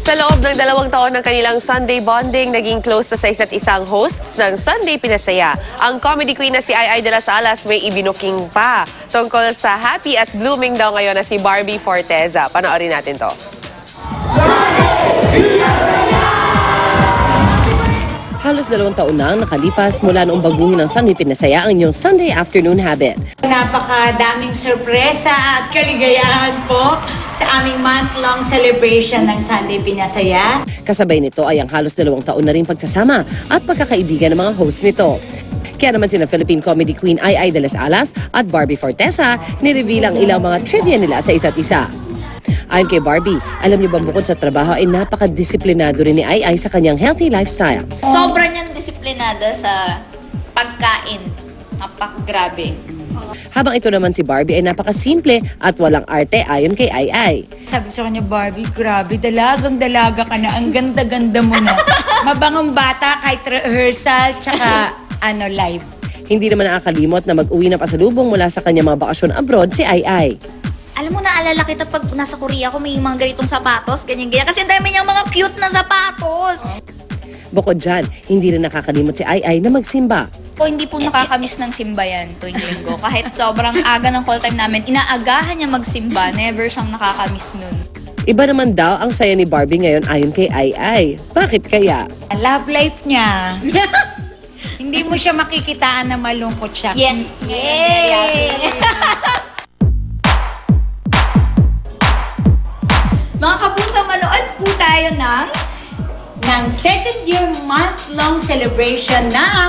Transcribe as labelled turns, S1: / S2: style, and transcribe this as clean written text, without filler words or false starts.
S1: Sa loob ng 2 taon ng kanilang Sunday bonding, naging close na sa isa't isang hosts ng Sunday Pinasaya. Ang comedy queen na si Ai de las Alas may ibinuking pa tungkol sa happy at blooming daw ngayon na si Barbie Forteza. Panoorin natin to.
S2: Halos 2 taon na ang nakalipas mula noong baguhin ng Sunday Pinasaya ang inyong Sunday afternoon habit.
S3: Napakadaming sorpresa at kaligayahan po sa aming month-long celebration ng Sunday Pinasaya.
S2: Kasabay nito ay ang halos 2 taon na rin pagsasama at pagkakaibigan ng mga hosts nito. Kaya naman sina Philippine comedy queen Ai de las Alas at Barbie Forteza nireveal ang ilang mga trivia nila sa isa't isa. Ayon kay Barbie, alam niyo bang bukod sa trabaho ay napakadisiplinado rin ni Ai sa kanyang healthy lifestyle.
S4: Sobra niyang disiplinado sa pagkain. Napakagrabe.
S2: Habang ito naman si Barbie ay napakasimple at walang arte ayon kay Ai.
S3: Sabi ko sa kanya, Barbie, grabe, dalagang-dalaga ka na. Ang ganda-ganda mo na. Mabangong bata kahit rehearsal, tsaka live.
S2: Hindi naman nakakalimot na mag-uwi ng pasalubong mula sa kanyang mga bakasyon abroad si Ai.
S4: Alam mo, naalala kita pag nasa Korea ako may mga ganitong sapatos, ganyan-ganyan. Kasi ang dami niyang mga cute na sapatos.
S2: Bukod dyan, hindi rin nakakalimot si Ai na magsimba.
S4: O hindi po nakakamiss ng simba yan tuwing linggo. Kahit sobrang aga ng call time namin, inaagahan niya magsimba. Never siyang nakakamiss nun.
S2: Iba naman daw ang saya ni Barbie ngayon ayon kay Ai. Bakit kaya?
S3: Love life niya. Hindi mo siya makikitaan na malungkot siya.
S4: Yes! Yay! Mga kapuso, manood po tayo ng
S3: Ng second year month-long celebration ng